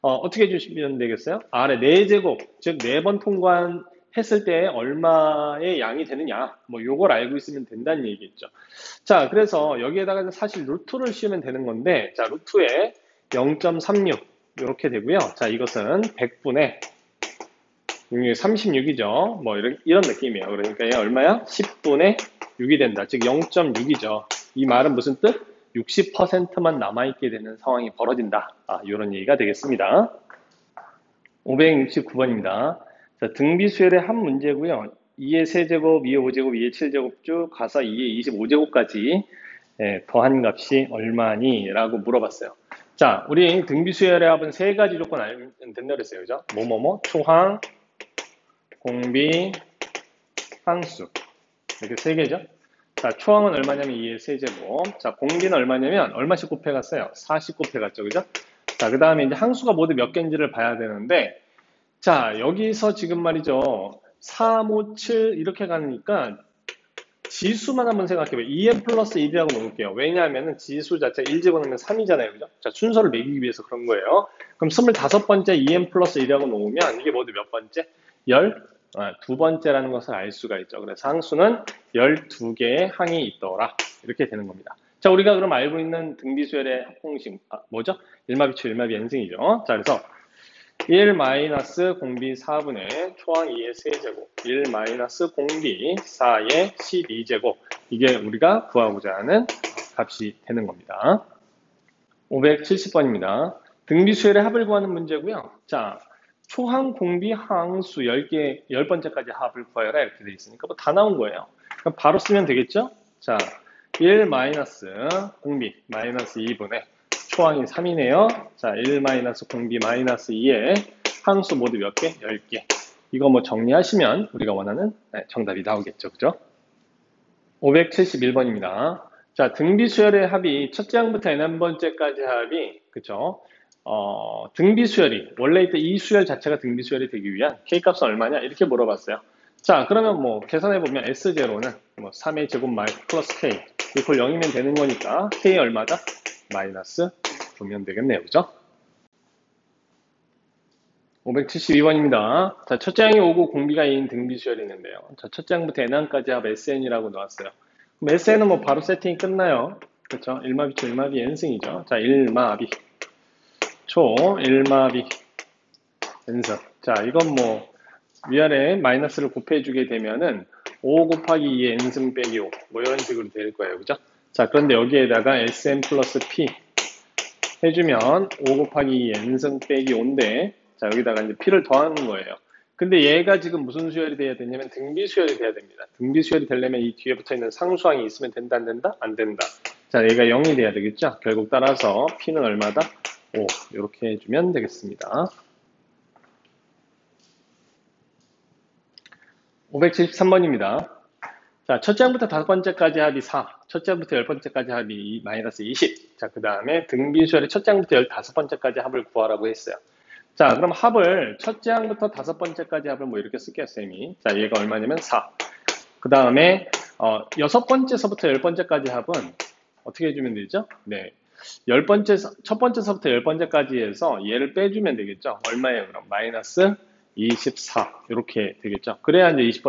어떻게 해주시면 되겠어요? R의 4제곱, 즉 4번 통과했을 때 얼마의 양이 되느냐, 뭐 요걸 알고 있으면 된다는 얘기겠죠. 자, 그래서 여기에다가 사실 루트를 씌우면 되는 건데, 자, 루트에 0.36 이렇게 되고요. 자, 이것은 100분의 36이죠. 뭐 이런 느낌이에요. 그러니까 얘 얼마야? 10분의 6이 된다. 즉 0.6이죠. 이 말은 무슨 뜻? 60%만 남아있게 되는 상황이 벌어진다. 이런 얘기가 되겠습니다. 569번입니다. 자, 등비수열의 한 문제고요. 2의 세제곱, 2의 5제곱, 2의 7제곱 쭉 가서 2의 25제곱까지 더한 값이 얼마니? 라고 물어봤어요. 자, 우리 등비수열의 합은 세 가지 조건 알면 된다 그랬어요. 그죠? 초항, 공비, 항수. 이렇게 세 개죠? 자, 초항은 얼마냐면 2의 세제곱. 자, 공비는 얼마냐면 얼마씩 곱해갔어요? 40 곱해갔죠. 그죠? 자, 그 다음에 이제 항수가 모두 몇 개인지를 봐야 되는데, 자, 여기서 지금 말이죠. 3, 5, 7 이렇게 가니까 지수만 한번 생각해봐요. 2n 플러스 1이라고 놓을게요. 왜냐하면 지수 자체가 1제곱하면 3이잖아요. 그죠? 자, 순서를 매기기 위해서 그런 거예요. 그럼 25번째 2n 플러스 1이라고 놓으면 이게 모두 몇 번째? 12번째라는 것을 알 수가 있죠. 그래서 항수는 12개의 항이 있더라. 이렇게 되는 겁니다. 자, 우리가 그럼 알고 있는 등비수열의 합공식, 뭐죠? 1마비초 1마비 n승이죠. 자, 그래서 1 마이너스 공비 4분의 초항 2의 세제곱 1 마이너스 공비 4의 12제곱 이게 우리가 구하고자 하는 값이 되는 겁니다. 570번입니다. 등비수열의 합을 구하는 문제고요. 자, 초항 공비 항수 10개 10번째까지 합을 구하여라 이렇게 되어 있으니까 뭐 다 나온 거예요. 그럼 바로 쓰면 되겠죠? 자, 1 마이너스 공비 마이너스 2분의 초항이 3이네요. 자, 1 마이너스 공비 마이너스 2에 항수 모두 몇 개? 10개. 이거 뭐 정리하시면 우리가 원하는 정답이 나오겠죠. 그죠? 571번입니다. 자, 등비수열의 합이 첫째 항부터 n번째까지 합이, 그죠? 등비수열이, 원래 있던 이 수열 자체가 등비수열이 되기 위한 K값은 얼마냐? 이렇게 물어봤어요. 자, 그러면 뭐 계산해보면 S0는 뭐 3의 제곱 플러스 K 이퀄 0이면 되는 거니까 K 얼마다? 마이너스 두면 되겠네요. 그죠? 572번입니다. 자, 첫째 항이 5고 공비가 2인 등비수열이 있는데요. 자, 첫째 항부터 n항까지 합 SN이라고 나왔어요. 그럼 SN은 뭐 바로 세팅이 끝나요. 그렇죠? 1마비 초 1마비 n승이죠. 자, 1마비 초 1마비 n승. 자, 이건 뭐 위아래 마이너스를 곱해주게 되면은 5 곱하기 2의 n승 빼기 5 뭐 이런 식으로 될 거예요. 그죠? 자, 그런데 여기에다가 sn 플러스 p 해주면 5 곱하기 n승 빼기 5인데, 자, 여기다가 이제 p를 더하는 거예요. 근데 얘가 지금 무슨 수열이 돼야 되냐면 등비 수열이 돼야 됩니다. 등비 수열이 되려면 이 뒤에 붙어 있는 상수항이 있으면 된다, 안 된다? 안 된다. 자, 얘가 0이 돼야 되겠죠? 결국 따라서 p는 얼마다? 5. 이렇게 해주면 되겠습니다. 573번입니다. 자, 첫째 항부터 다섯 번째까지 합이 4, 첫째 항부터 열 번째까지 합이 마이너스 20. 자, 그 다음에 등비수열의 첫째 항부터 15번째까지 합을 구하라고 했어요. 자, 그럼 합을 첫째 항부터 다섯 번째까지 합을 뭐 이렇게 쓸게요, 쌤이. 자, 얘가 얼마냐면 4. 그 다음에 여섯 번째서부터 열 번째까지 합은 어떻게 해주면 되죠? 네, 첫 번째서부터 열 번째까지 해서 얘를 빼주면 되겠죠? 얼마예요, 그럼? 마이너스 24 이렇게 되겠죠? 그래야 이제 10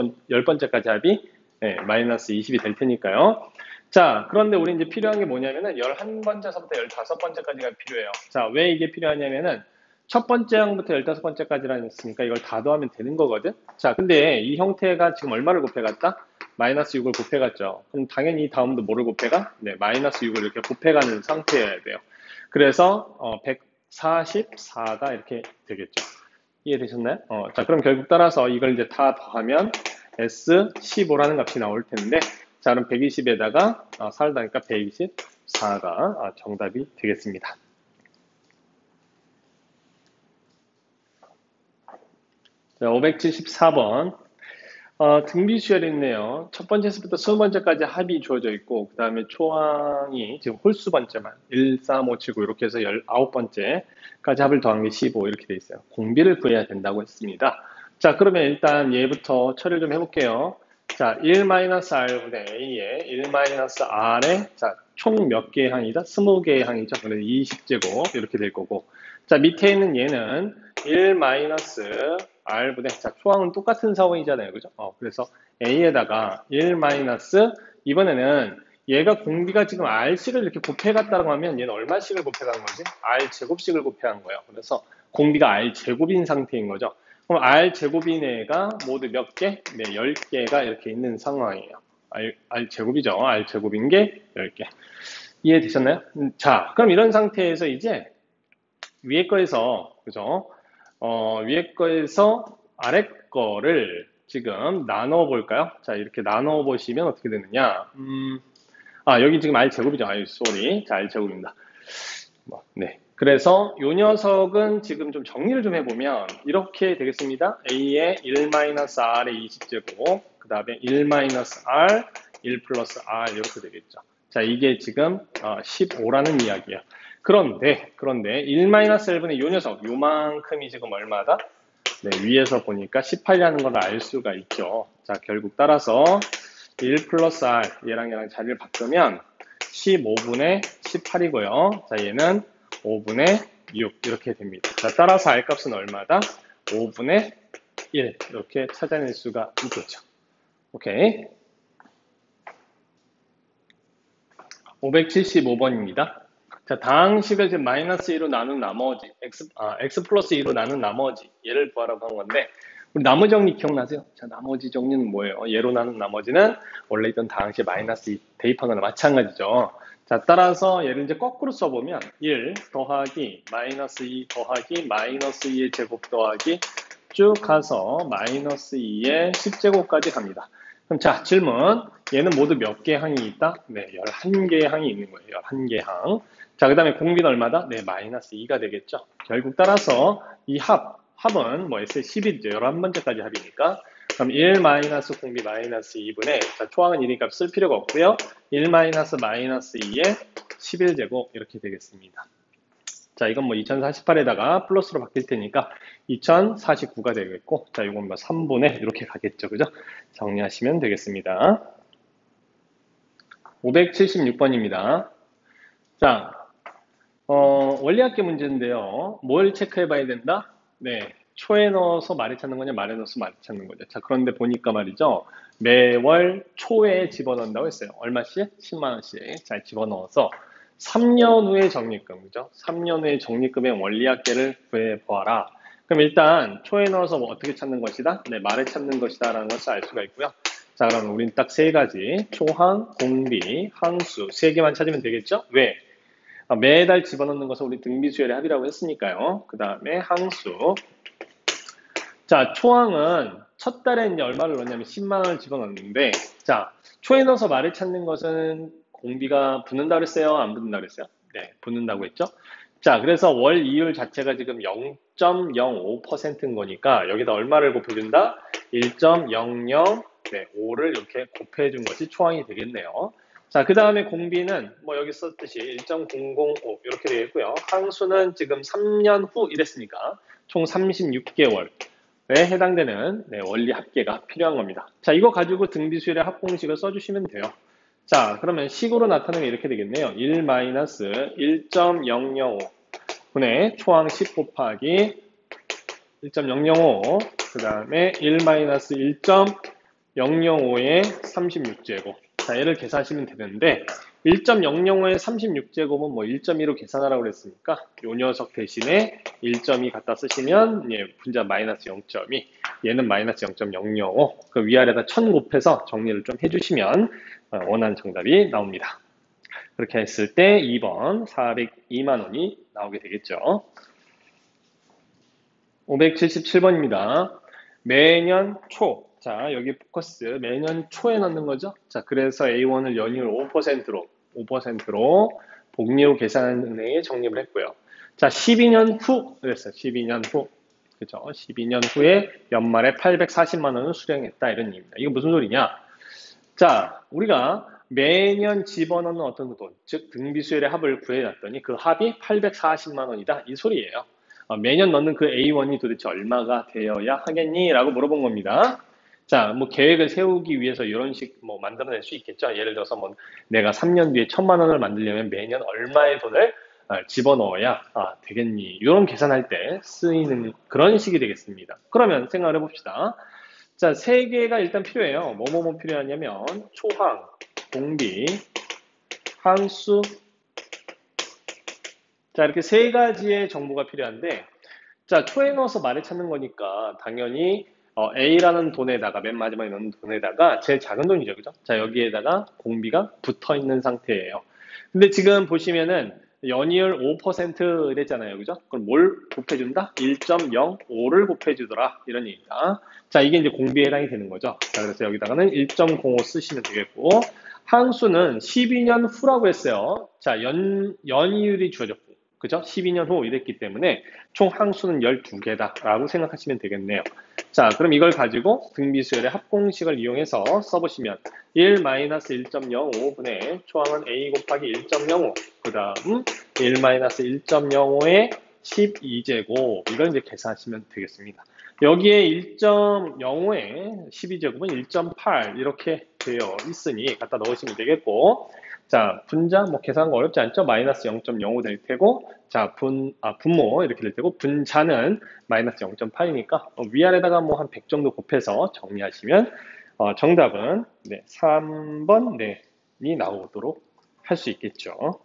번째까지 합이 네, 마이너스 20이 될 테니까요. 자, 그런데 우리 이제 필요한 게 뭐냐면은 11번째서부터 15번째까지가 필요해요. 자, 왜 이게 필요하냐면은 첫 번째 항부터 15번째까지라 했으니까 이걸 다 더하면 되는 거거든. 자, 근데 이 형태가 지금 얼마를 곱해갔다? 마이너스 6을 곱해갔죠. 그럼 당연히 이 다음도 뭐를 곱해가? 네, 마이너스 6을 이렇게 곱해가는 상태여야 돼요. 그래서 144가 이렇게 되겠죠. 이해되셨나요? 자, 그럼 결국 따라서 이걸 이제 다 더하면 S15라는 값이 나올 텐데, 자, 그럼 120에다가 4를 더하니까 124가 정답이 되겠습니다. 자, 574번. 등비수열이 있네요. 첫 번째서부터 20번째까지 합이 주어져 있고, 그 다음에 초항이 지금 홀수 번째만 1, 3, 5, 7, 9 이렇게 해서 19번째까지 합을 더한 게 15 이렇게 돼 있어요. 공비를 구해야 된다고 했습니다. 자, 그러면 일단 얘부터 처리를 좀 해볼게요. 자, 1-r분의 a에 1-r에 자, 총 몇 개의 항이다? 20개의 항이죠. 그래서 20제곱 이렇게 될 거고, 자, 밑에 있는 얘는 1-r분의 자, 초항은 똑같은 상황이잖아요. 그죠? 그래서 a에다가 1 이번에는 얘가 공비가 지금 r씩을 이렇게 곱해갔다고 하면 얘는 얼마씩을 곱해간 거지? r 제곱씩을 곱해간 거예요. 그래서 공비가 r 제곱인 상태인 거죠. 그럼 r 제곱인 애가 모두 몇 개? 네, 10개가 이렇게 있는 상황이에요. r 제곱이죠. r 제곱인 게 10개. 이해되셨나요? 자, 그럼 이런 상태에서 이제 위에 거에서, 그죠? 위에 거에서 아래 거를 지금 나눠 볼까요? 자, 이렇게 나눠 보시면 어떻게 되느냐? 여기 지금 R 제곱이죠. 쏘리. 자, R 제곱입니다. 네. 그래서 이 녀석은 지금 좀 정리를 좀 해보면 이렇게 되겠습니다. A에 1-R의 20제곱, 그 다음에 1-R, 1 플러스 R 이렇게 되겠죠. 자, 이게 지금 15라는 이야기예요. 그런데 1-1분의 이 녀석, 요만큼이 지금 얼마다? 네, 위에서 보니까 18이라는 걸 알 수가 있죠. 자, 결국 따라서 1 플러스 R, 얘랑 자리를 바꾸면 15분의 18이고요. 자, 얘는 5분의 6 이렇게 됩니다. 자, 따라서 R 값은 얼마다? 5분의 1 이렇게 찾아낼 수가 있겠죠. 오케이. 575번입니다. 자, 다항식을 지금 마이너스 2로 나눈 나머지, x 플러스 2로 나눈 나머지, 얘를 구하라고 한 건데, 우리 나머지 정리 기억나세요? 자, 나머지 정리는 뭐예요? 얘로 나눈 나머지는 원래 있던 다항식 마이너스 2 대입한 거나 마찬가지죠. 자, 따라서 얘를 이제 거꾸로 써보면 1 더하기 마이너스 2 더하기 마이너스 2의 제곱 더하기 쭉 가서 마이너스 2의 10제곱까지 갑니다. 그럼 자, 질문. 얘는 모두 몇 개의 항이 있다? 네, 11개의 항이 있는 거예요. 11개의 항. 자, 그 다음에 공비는 얼마다? 네, 마이너스 2가 되겠죠. 결국 따라서 이 합은 뭐 S 11이죠. 11번째까지 합이니까. 그럼 1 마이너스 공비 마이너스 2분의, 자, 초항은 1이니까 쓸 필요가 없고요. 1 마이너스 2의 11제곱 이렇게 되겠습니다. 자, 이건 뭐 2048에다가 플러스로 바뀔 테니까 2049가 되겠고, 자, 이건 뭐 3분의 이렇게 가겠죠. 그죠? 정리하시면 되겠습니다. 576번입니다. 자, 원리학계 문제인데요. 뭘 체크해 봐야 된다? 네, 초에 넣어서 말에 찾는 거냐, 말에 넣어서 말에 찾는 거죠. 자, 그런데 보니까 말이죠. 매월 초에 집어넣는다고 했어요. 얼마씩? 10만원씩. 잘 집어넣어서 3년 후의 적립금, 그죠? 3년 후의 적립금의 원리학계를 구해보아라. 그럼 일단 초에 넣어서 뭐 어떻게 찾는 것이다? 네, 말에 찾는 것이다 라는 것을 알 수가 있고요. 자, 그럼 우린 딱 세 가지, 초항, 공비, 항수 세 개만 찾으면 되겠죠? 왜? 매달 집어넣는 것은 우리 등비수열의 합이라고 했으니까요. 그 다음에 항수. 자, 초항은 첫 달에 이제 얼마를 넣냐면 10만 원을 집어넣는데, 자, 초에 넣어서 말을 찾는 것은 공비가 붙는다 그랬어요? 안 붙는다 그랬어요? 네, 붙는다고 했죠? 자, 그래서 월 이율 자체가 지금 0.05%인 거니까 여기다 얼마를 곱해준다? 1.00, 네, 5를 이렇게 곱해준 것이 초항이 되겠네요. 자, 그 다음에 공비는 뭐 여기 썼듯이 1.005 이렇게 되겠고요. 항수는 지금 3년 후 이랬으니까 총 36개월. 에 해당되는 네, 원리 합계가 필요한 겁니다. 자, 이거 가지고 등비수열의 합공식을 써주시면 돼요. 자, 그러면 식으로 나타내면 이렇게 되겠네요. 1-1.005 분의 초항 10 곱하기 1.005, 그 다음에 1-1.005의 36제곱. 자, 얘를 계산하시면 되는데 1.005의 36제곱은 뭐 1.2로 계산하라고 그랬으니까 요 녀석 대신에 1.2 갖다 쓰시면 예, 분자 마이너스 0.2, 얘는 마이너스 0.005. 그 위아래다 1000 곱해서 정리를 좀 해주시면 원하는 정답이 나옵니다. 그렇게 했을 때 2번 402만 원이 나오게 되겠죠. 577번입니다. 매년 초. 자, 여기 포커스 매년 초에 넣는 거죠. 자, 그래서 A1을 연이율 5%로 복리후 계산하는 은행에 적립을 했고요. 자, 12년 후 그랬어요. 12년 후. 그죠? 12년 후에 연말에 840만 원을 수령했다 이런 얘기입니다. 이거 무슨 소리냐? 자, 우리가 매년 집어넣는 어떤 돈, 즉 등비수열의 합을 구해놨더니 그 합이 840만 원이다 이 소리예요. 매년 넣는 그 A1이 도대체 얼마가 되어야 하겠니? 라고 물어본 겁니다. 자, 뭐 계획을 세우기 위해서 이런 식 뭐 만들어낼 수 있겠죠. 예를 들어서 뭐 내가 3년 뒤에 1000만 원을 만들려면 매년 얼마의 돈을 집어넣어야 되겠니? 이런 계산할 때 쓰이는 그런 식이 되겠습니다. 그러면 생각을 해봅시다. 자, 세 개가 일단 필요해요. 뭐 필요하냐면 초항, 공비, 항수. 자, 이렇게 세 가지의 정보가 필요한데, 자, 초에 넣어서 말을 찾는 거니까 당연히 A라는 돈에다가 맨 마지막에 넣는 돈에다가 제일 작은 돈이죠, 그죠? 자, 여기에다가 공비가 붙어 있는 상태예요. 근데 지금 보시면은 연이율 5% 이랬잖아요, 그죠? 그럼 뭘 곱해준다? 1.05를 곱해주더라 이런 얘기입니다. 자, 이게 이제 공비에 해당이 되는 거죠. 자, 그래서 여기다가는 1.05 쓰시면 되겠고, 항수는 12년 후라고 했어요. 자, 연이율이 주어졌고, 그죠? 12년 후 이랬기 때문에 총 항수는 12개다라고 생각하시면 되겠네요. 자, 그럼 이걸 가지고 등비수열의 합공식을 이용해서 써보시면 1-1.05분의 초항은 A 곱하기 1.05, 그 다음 1-1.05의 12제곱, 이걸 이제 계산하시면 되겠습니다. 여기에 1.05에 12제곱은 1.8 이렇게 되어 있으니 갖다 넣으시면 되겠고, 자, 분자 뭐 계산가 어렵지 않죠? 마이너스 0.05 될 테고, 자, 분모 이렇게 될 테고, 분자는 마이너스 0.8이니까 위아래다가 뭐 한 100 정도 곱해서 정리하시면 정답은 네, 3번 네, 이 나오도록 할 수 있겠죠.